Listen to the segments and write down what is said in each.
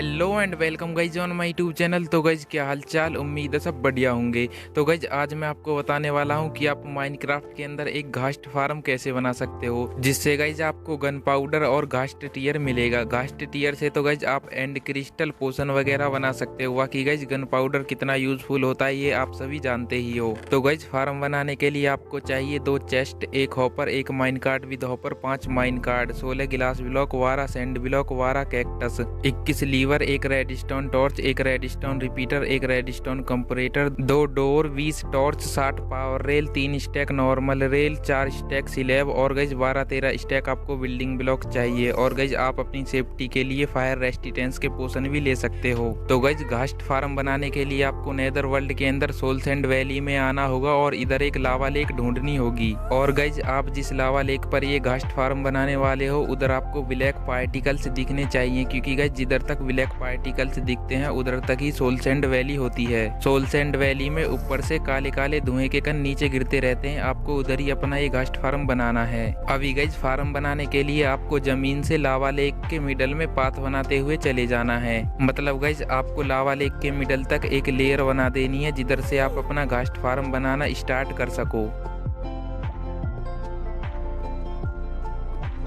Hello and welcome guys on my YouTube channel. तो guys क्या हाल चाल, उम्मीद है सब बढ़िया होंगे। तो गाइज आज मैं आपको बताने वाला हूं कि आप माइनक्राफ्ट के अंदर एक घास्ट फार्म कैसे बना सकते हो, जिससे गाइज आपको गन पाउडर और घास्ट टीयर मिलेगा। घास्ट टीयर से तो गाइज आप एंड क्रिस्टल पोशन वगैरह बना सकते हो। बाकी गाइज गन पाउडर कितना यूजफुल होता है ये आप सभी जानते ही हो। तो गाइज फार्म बनाने के लिए आपको चाहिए 2 चेस्ट, एक हॉपर, एक minecart with hopper, 5 minecart, 16 glass block, 12 sand block, 12 cactus, 21 lever, एक रेडस्टोन टॉर्च, एक रेडस्टोन रिपीटर, एक redstone comparator, 2 door, 20 torch, 60 power rail, 3 stack normal rail, 4 stack slab और गैस 12-13 स्टैक आपको बिल्डिंग ब्लॉक चाहिए। और gas आप अपनी सेफ्टी के लिए फायर रेसिस्टेंस के पोशन भी ले सकते हो। तो गैस घास्ट फार्म बनाने के लिए आपको नेदर वर्ल्ड के अंदर सोल सैंड वैली में आना होगा और इधर एक लावा लेक ढूंढनी होगी। और गैस आप जिस लावा लेक पर ये घास्ट फार्म बनाने वाले हो उधर आपको ब्लैक पार्टिकल्स दिखने चाहिए, क्योंकि गैस जिधर तक ब्लैक पार्टिकल्स दिखते हैं उधर तक ही सोल सैंड वैली होती है। सोल सैंड वैली में ऊपर से काले काले धुएं के कण नीचे गिरते रहते हैं। आपको उधर ही अपना ये घास्ट फार्म बनाना है। अभी गाइस फार्म बनाने के लिए आपको जमीन से लावा लेक के मिडल में पाथ बनाते हुए चले जाना है। मतलब गाइस आपको लावा लेक के मिडल तक एक लेयर बना देनी है जिधर से आप अपना घास्ट फार्म बनाना स्टार्ट कर सको।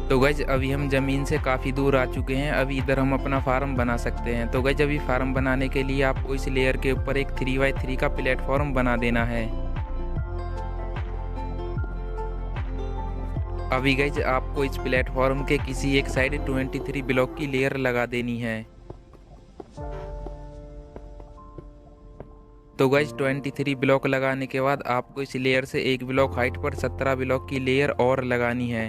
तो गज अभी हम ज़मीन से काफ़ी दूर आ चुके हैं। अभी इधर हम अपना फार्म बना सकते हैं। तो गज अभी फार्म बनाने के लिए आपको इस लेयर के ऊपर एक 3x3 का प्लेटफॉर्म बना देना है। अभी गज आपको इस प्लेटफॉर्म के किसी एक साइड 23 ब्लॉक की लेयर लगा देनी है। तो गज 23 ब्लॉक लगाने के बाद आपको इस लेयर से एक ब्लॉक हाइट पर 17 ब्लॉक की लेयर और लगानी है।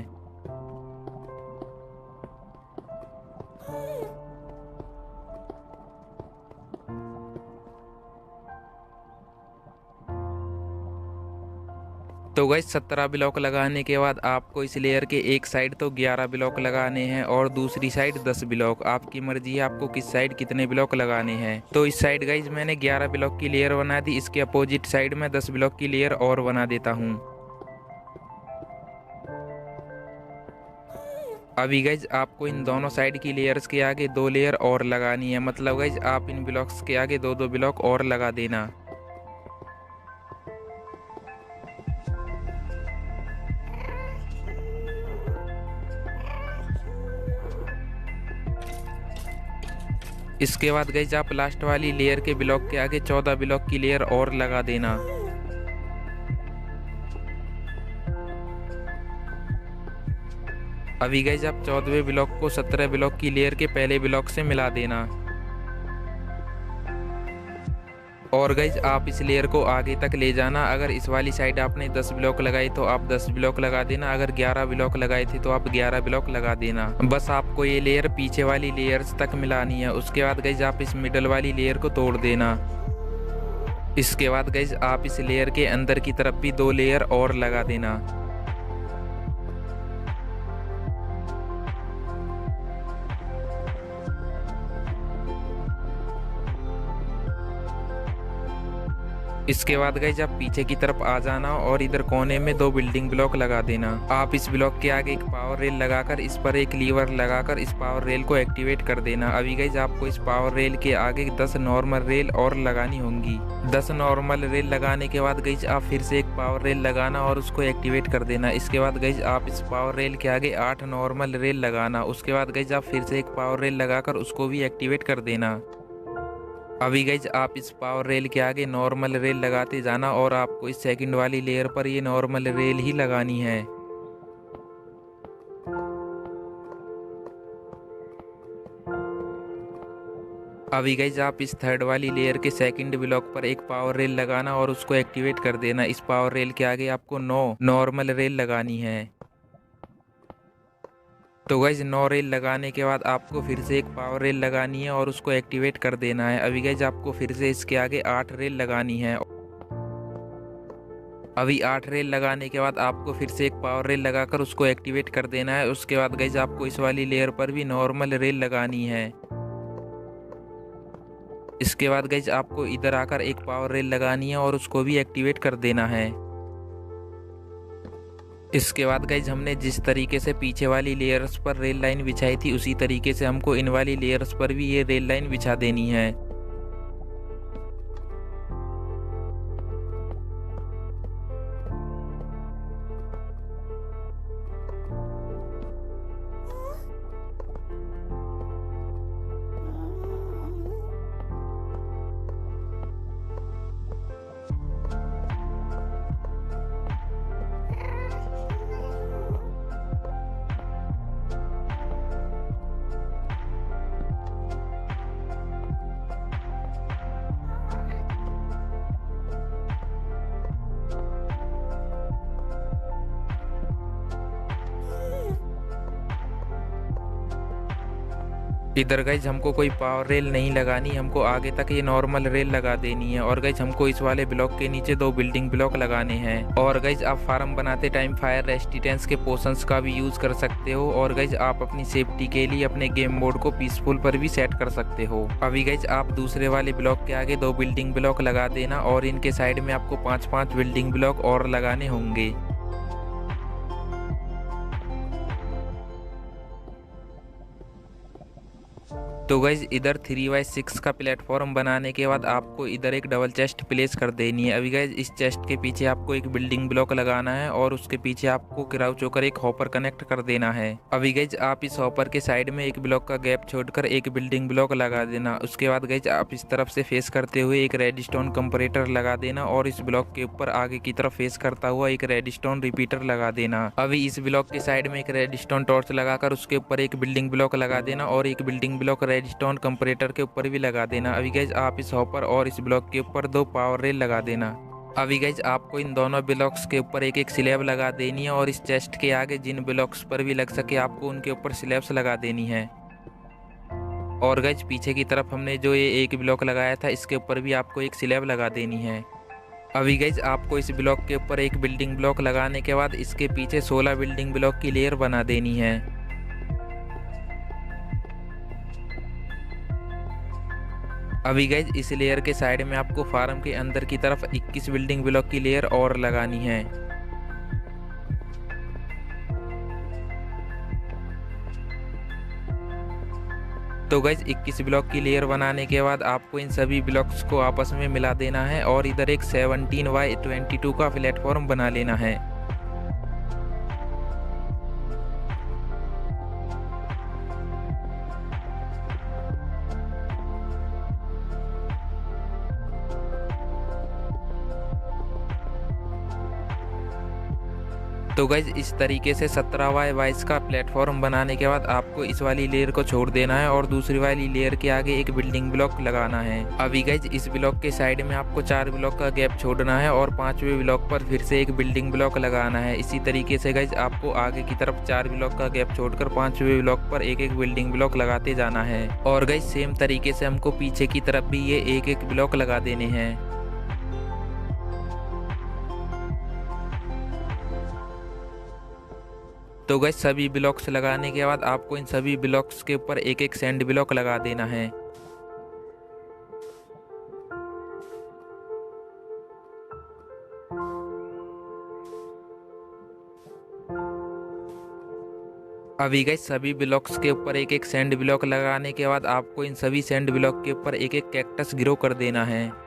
तो गाइस 17 ब्लॉक लगाने के बाद आपको इस लेयर के एक साइड तो 11 ब्लॉक लगाने हैं और दूसरी साइड 10 ब्लॉक। आपकी मर्जी है आपको किस साइड कितने ब्लॉक लगाने हैं। तो इस साइड गाइस मैंने 11 ब्लॉक की लेयर बना दी। इसके अपोजिट साइड में 10 ब्लॉक की लेयर और बना देता हूँ। अभी गाइज आपको इन दोनों साइड की लेयर्स के आगे 2 लेयर और लगानी है। मतलब गाइज आप इन ब्लॉक्स के आगे 2-2 ब्लॉक और लगा देना। इसके बाद गाइज आप लास्ट वाली लेयर के ब्लॉक के आगे 14 ब्लॉक की लेयर और लगा देना। अभी गाइज आप 14वें ब्लॉक को 17 ब्लॉक की लेयर के पहले ब्लॉक से मिला देना। और गाइज आप इस लेयर को आगे तक ले जाना। अगर इस वाली साइड आपने 10 ब्लॉक लगाए तो आप 10 ब्लॉक लगा देना। अगर 11 ब्लॉक लगाए थे तो आप 11 ब्लॉक लगा देना। बस आपको ये लेयर पीछे वाली लेयर्स तक मिलानी है। उसके बाद गाइज आप इस मिडल वाली लेयर को तोड़ देना। इसके बाद गाइज आप इस लेयर के अंदर की तरफ भी 2 लेयर और लगा देना। इसके बाद गाइज आप पीछे की तरफ आ जाना और इधर कोने में 2 बिल्डिंग ब्लॉक लगा देना। आप इस ब्लॉक के आगे एक पावर रेल लगाकर इस पर एक लीवर लगाकर इस पावर रेल को एक्टिवेट कर देना। अभी गाइज आपको इस पावर रेल के आगे 10 नॉर्मल रेल और लगानी होंगी। 10 नॉर्मल रेल लगाने के बाद गाइज आप फिर से एक पावर रेल लगाना और उसको एक्टिवेट कर देना। इसके बाद गाइज आप इस पावर रेल के आगे 8 नॉर्मल रेल लगाना। उसके बाद गाइज आप फिर से एक पावर रेल लगाकर उसको भी एक्टिवेट कर देना। अभी गाइज आप इस पावर रेल के आगे नॉर्मल रेल लगाते जाना और आपको इस सेकंड वाली लेयर पर ये नॉर्मल रेल ही लगानी है। अभी गाइज आप इस थर्ड वाली लेयर के सेकंड ब्लॉक पर एक पावर रेल लगाना और उसको एक्टिवेट कर देना। इस पावर रेल के आगे आपको 9 नॉर्मल रेल लगानी है। तो गाइज 9 रेल लगाने के बाद आपको फिर से एक पावर रेल लगानी है और उसको एक्टिवेट कर देना है। अभी गाइज आपको फिर से इसके आगे 8 रेल लगानी है। अभी 8 रेल लगाने के बाद आपको फिर से एक पावर रेल लगाकर उसको एक्टिवेट कर देना है। उसके बाद गाइज आपको इस वाली लेयर पर भी नॉर्मल रेल लगानी है। इसके बाद गाइज आपको इधर आकर एक पावर रेल लगानी है और उसको भी एक्टिवेट कर देना है। इसके बाद गाइज हमने जिस तरीके से पीछे वाली लेयर्स पर रेल लाइन बिछाई थी उसी तरीके से हमको इन वाली लेयर्स पर भी ये रेल लाइन बिछा देनी है। इधर गाइज हमको कोई पावर रेल नहीं लगानी, हमको आगे तक ये नॉर्मल रेल लगा देनी है। और गाइज हमको इस वाले ब्लॉक के नीचे 2 बिल्डिंग ब्लॉक लगाने हैं। और गाइज आप फार्म बनाते टाइम फायर रेसिस्टेंस के पोशंस का भी यूज कर सकते हो। और गाइज आप अपनी सेफ्टी के लिए अपने गेम मोड को पीसफुल पर भी सेट कर सकते हो। अभी गाइज आप दूसरे वाले ब्लॉक के आगे 2 बिल्डिंग ब्लॉक लगा देना और इनके साइड में आपको 5-5 बिल्डिंग ब्लॉक और लगाने होंगे। तो गाइज इधर 3x6 का प्लेटफॉर्म बनाने के बाद आपको इधर एक डबल चेस्ट प्लेस कर देनी है। अभी गाइज इस चेस्ट के पीछे आपको एक बिल्डिंग ब्लॉक लगाना है और उसके पीछे आपको क्राउच होकर एक हॉपर कनेक्ट कर देना है। अभी गाइज आप इस हॉपर के साइड में एक ब्लॉक का गैप छोड़कर एक बिल्डिंग ब्लॉक लगा देना। उसके बाद गाइज आप इस तरफ से फेस करते हुए एक रेडस्टोन कंपरेटर लगा देना और इस ब्लॉक के ऊपर आगे की तरफ फेस करता हुआ एक रेडस्टोन रिपीटर लगा देना। अभी इस ब्लॉक के साइड में एक रेडस्टोन टॉर्च लगाकर उसके ऊपर एक बिल्डिंग ब्लॉक लगा देना और एक बिल्डिंग ब्लॉक रेडस्टोन कंपरेटर के ऊपर भी लगा देना। अभी गाइज आप इस हॉपर और इस ब्लॉक के ऊपर 2 पावर रेल लगा देना। अभी गाइज आपको इन दोनों ब्लॉक्स के ऊपर एक स्लैब लगा देनी है और इस चेस्ट के आगे जिन ब्लॉक्स पर भी लग सके आपको उनके ऊपर स्लैब्स लगा देनी है। और गाइज पीछे की तरफ हमने जो ये एक ब्लॉक लगाया था इसके ऊपर भी आपको एक स्लैब लगा देनी है। अभी गाइज आपको इस ब्लॉक के ऊपर एक बिल्डिंग ब्लॉक लगाने के बाद इसके पीछे 16 बिल्डिंग ब्लॉक की लेयर बना देनी है। अभी गाइज इस लेयर के साइड में आपको फार्म के अंदर की तरफ 21 बिल्डिंग ब्लॉक की लेयर और लगानी है। तो गाइज 21 ब्लॉक की लेयर बनाने के बाद आपको इन सभी ब्लॉक्स को आपस में मिला देना है और इधर एक 17x22 का प्लेटफॉर्म बना लेना है। तो गाइज इस तरीके से 17x22 का प्लेटफॉर्म बनाने के बाद आपको इस वाली लेयर को छोड़ देना है और दूसरी वाली लेयर के आगे एक बिल्डिंग ब्लॉक लगाना है। अभी गाइज इस ब्लॉक के साइड में आपको 4 ब्लॉक का गैप छोड़ना है और 5वें ब्लॉक पर फिर से एक बिल्डिंग ब्लॉक लगाना है। इसी तरीके से गाइज आपको आगे की तरफ 4 ब्लॉक का गैप छोड़कर 5वें ब्लॉक पर एक एक बिल्डिंग ब्लॉक लगाते जाना है। और गाइज सेम तरीके से हमको पीछे की तरफ भी ये एक एक ब्लॉक लगा देने हैं। तो गाइस सभी ब्लॉक्स लगाने के बाद आपको इन सभी ब्लॉक्स के ऊपर एक एक सैंड ब्लॉक लगा देना है। अभी गाइस सभी ब्लॉक्स के ऊपर एक एक सैंड ब्लॉक लगाने के बाद आपको इन सभी सैंड ब्लॉक के ऊपर एक एक कैक्टस ग्रो कर देना है।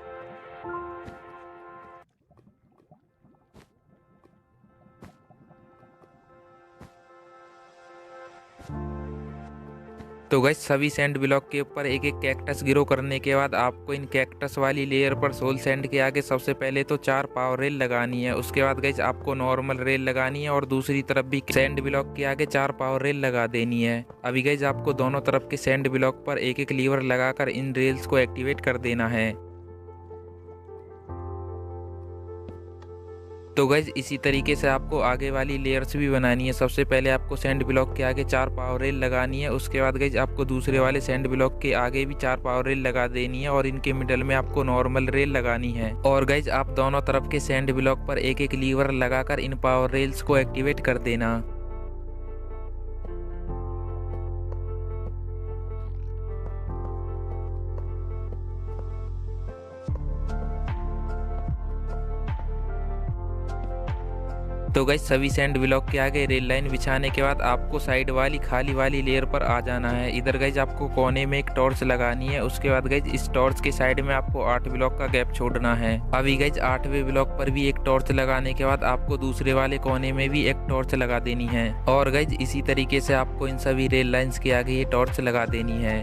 तो गाइस सभी सैंड ब्लॉक के ऊपर एक एक कैक्टस ग्रो करने के बाद आपको इन कैक्टस वाली लेयर पर सोल सैंड के आगे सबसे पहले तो 4 पावर रेल लगानी है। उसके बाद गाइस आपको नॉर्मल रेल लगानी है और दूसरी तरफ भी सैंड ब्लॉक के आगे 4 पावर रेल लगा देनी है। अभी गाइस आपको दोनों तरफ के सैंड ब्लॉक पर एक एक लीवर लगाकर इन रेल्स को एक्टिवेट कर देना है। तो गाइज इसी तरीके से आपको आगे वाली लेयर्स भी बनानी है। सबसे पहले आपको सैंड ब्लॉक के आगे 4 पावर रेल लगानी है। उसके बाद गाइज आपको दूसरे वाले सैंड ब्लॉक के आगे भी 4 पावर रेल लगा देनी है और इनके मिडल में आपको नॉर्मल रेल लगानी है। और गाइज आप दोनों तरफ के सैंड ब्लॉक पर एक एक लीवर लगाकर इन पावर रेल्स को एक्टिवेट कर देना। तो गाइज सभी सैंड ब्लॉक के आगे रेल लाइन बिछाने के बाद आपको साइड वाली खाली वाली लेयर पर आ जाना है। इधर गाइज आपको कोने में एक टॉर्च लगानी है। उसके बाद गाइज इस टॉर्च के साइड में आपको 8 ब्लॉक का गैप छोड़ना है। अभी गाइज 8वें ब्लॉक पर भी एक टॉर्च लगाने के बाद आपको दूसरे वाले कोने में भी एक टॉर्च लगा देनी है। और गाइज इसी तरीके से आपको इन सभी रेल लाइंस के आगे ये टॉर्च लगा देनी है।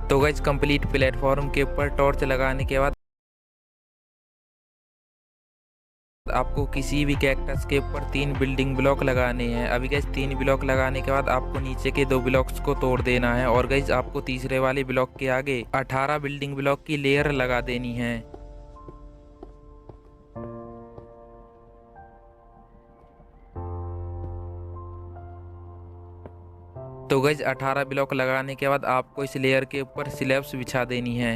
तो गाइज कंप्लीट प्लेटफॉर्म के ऊपर टॉर्च लगाने के बाद आपको किसी भी कैक्टस के ऊपर 3 बिल्डिंग ब्लॉक लगाने हैं। अभी गाइज 3 ब्लॉक लगाने के बाद आपको नीचे के 2 ब्लॉक्स को तोड़ देना है और गाइज आपको तीसरे वाले ब्लॉक के आगे 18 बिल्डिंग ब्लॉक की लेयर लगा देनी है। तो गाइज 18 ब्लॉक लगाने के बाद आपको इस लेयर के ऊपर स्लैब्स बिछा देनी है।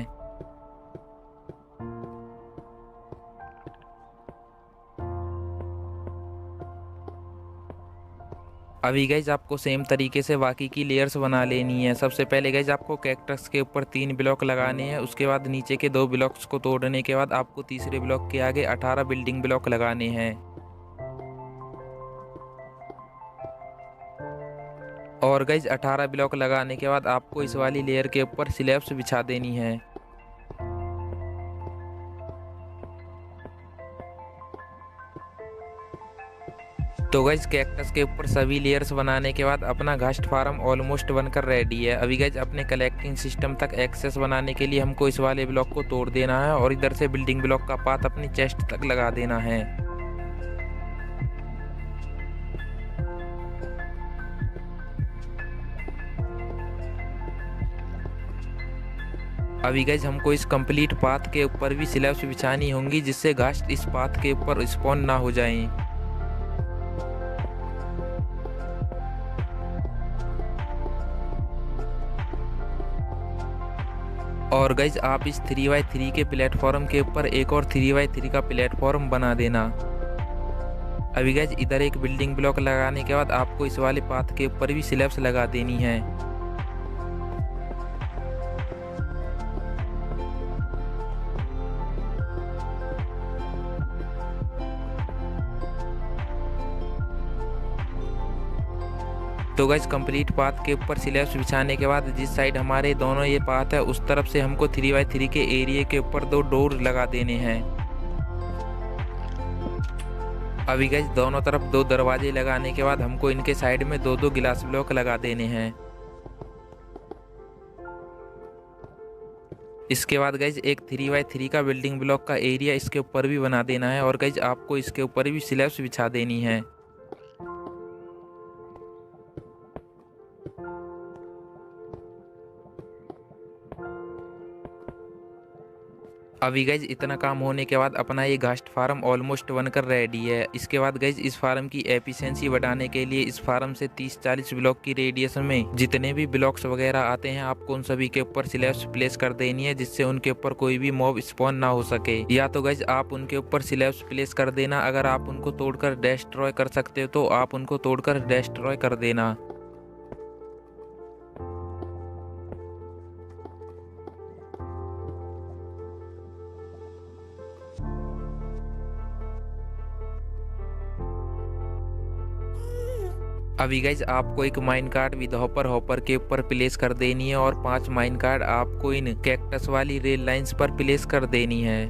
अभी गाइज आपको सेम तरीके से बाकी की लेयर्स बना लेनी है। सबसे पहले गाइज आपको कैक्टस के ऊपर 3 ब्लॉक लगाने हैं। उसके बाद नीचे के 2 ब्लॉक्स को तोड़ने के बाद आपको तीसरे ब्लॉक के आगे 18 बिल्डिंग ब्लॉक लगाने हैं। और गाइज 18 ब्लॉक लगाने के बाद आपको इस वाली लेयर के ऊपर स्लैब्स बिछा देनी है। तो गाइज कैक्टस के ऊपर सभी लेयर्स बनाने के बाद अपना घास्ट फार्म ऑलमोस्ट बनकर रेडी है। अभी गाइज अपने कलेक्टिंग सिस्टम तक एक्सेस बनाने के लिए हमको इस वाले ब्लॉक को तोड़ देना है और इधर से बिल्डिंग ब्लॉक का पाथ अपनी चेस्ट तक लगा देना है। अभी गाइज हमको इस कंप्लीट पाथ के ऊपर भी स्लैब्स बिछानी होंगी जिससे घास्ट इस पाथ के ऊपर स्पॉन ना हो जाएं। और गाइज आप इस 3x3 के प्लेटफॉर्म के ऊपर एक और 3x3 का प्लेटफॉर्म बना देना। अभी गाइज इधर एक बिल्डिंग ब्लॉक लगाने के बाद आपको इस वाले पाथ के ऊपर भी स्लैब्स लगा देनी है। तो गाइज कंप्लीट पाथ के ऊपर स्लैब्स बिछाने के बाद जिस साइड हमारे दोनों ये पाथ है उस तरफ से हमको 3x3 के एरिया के ऊपर 2 डोर लगा देने हैं। अभी गाइज दोनों तरफ 2 दरवाजे लगाने के बाद हमको इनके साइड में 2-2 गिलास ब्लॉक लगा देने हैं। इसके बाद गाइज एक 3x3 का बिल्डिंग ब्लॉक का एरिया इसके ऊपर भी बना देना है और गाइज आपको इसके ऊपर भी स्लैब्स बिछा देनी है। अभी गाइज इतना काम होने के बाद अपना ये घास्ट फार्म ऑलमोस्ट बनकर रेडी है। इसके बाद गाइज इस फार्म की एफिशिएंसी बढ़ाने के लिए इस फार्म से 30-40 ब्लॉक की रेडियस में जितने भी ब्लॉक्स वगैरह आते हैं आपको उन सभी के ऊपर स्लैब्स प्लेस कर देनी है जिससे उनके ऊपर कोई भी मॉब स्पॉन ना हो सके। या तो गाइज आप उनके ऊपर स्लैब्स प्लेस कर देना, अगर आप उनको तोड़कर डिस्ट्रॉय कर सकते हो तो आप उनको तोड़कर डिस्ट्रॉय कर देना। अभी गाइज आपको एक माइन कार्ड विद हॉपर के ऊपर प्लेस कर देनी है और 5 माइन कार्ड आपको इन कैक्टस वाली रेल लाइंस पर प्लेस कर देनी है।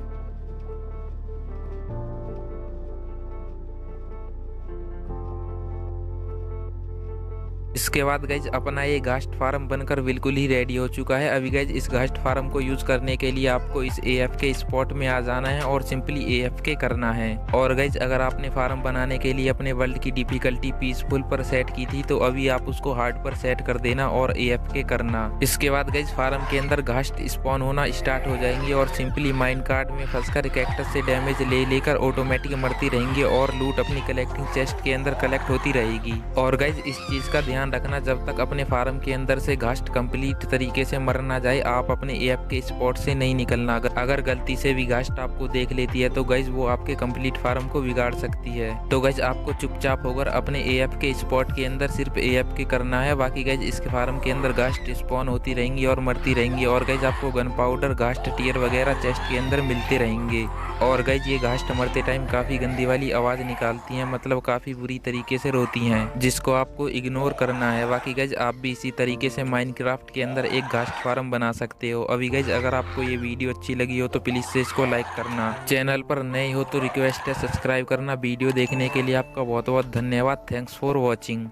इसके बाद गाइज अपना ये घास्ट फार्म बनकर बिल्कुल ही रेडी हो चुका है। अभी गाइज इस घास्ट फार्म को यूज करने के लिए आपको इस AFK स्पॉट में आ जाना है और सिंपली AFK करना है। और गाइज अगर आपने फार्म बनाने के लिए अपने वर्ल्ड की डिफिकल्टी पीसफुल पर सेट की थी तो अभी आप उसको हार्ड पर सेट कर देना और AFK करना। इसके बाद गाइज फार्म के अंदर घास्ट स्पॉन होना स्टार्ट हो जाएंगे और सिंपली माइन कार्ड में फंसकर कैक्टस से डैमेज ले लेकर ऑटोमेटिक मरती रहेंगे और लूट अपनी कलेक्टिंग चेस्ट के अंदर कलेक्ट होती रहेगी। और गाइज इस चीज का ध्यान ध्यान रखना, जब तक अपने फार्म के अंदर से घास्ट कंप्लीट तरीके से मर ना जाए आप अपने एएफ के स्पॉट से नहीं निकलना। अगर गलती से भी घास्ट आपको देख लेती है तो गाइज वो आपके कंप्लीट फार्म को बिगाड़ सकती है। तो गाइज आपको चुपचाप होकर अपने एएफ के स्पॉट के अंदर सिर्फ एएफ के करना है। बाकी गाइज इसके फार्म के अंदर घास्ट स्पॉन होती रहेंगी और मरती रहेंगी। और गाइज आपको गन पाउडर, घास्ट टीयर वगैरह चेस्ट के अंदर मिलते रहेंगे। और गाइज ये घास्ट मरते टाइम काफी गंदी वाली आवाज निकालती हैं, मतलब काफी बुरी तरीके से रोती हैं, जिसको आपको इग्नोर करना है। बाकी गाइज आप भी इसी तरीके से माइनक्राफ्ट के अंदर एक घास्ट फार्म बना सकते हो। अभी गाइज अगर आपको ये वीडियो अच्छी लगी हो तो प्लीज से इसको लाइक करना। चैनल पर नए हो तो रिक्वेस्ट है सब्सक्राइब करना। वीडियो देखने के लिए आपका बहुत बहुत धन्यवाद। Thanks for watching.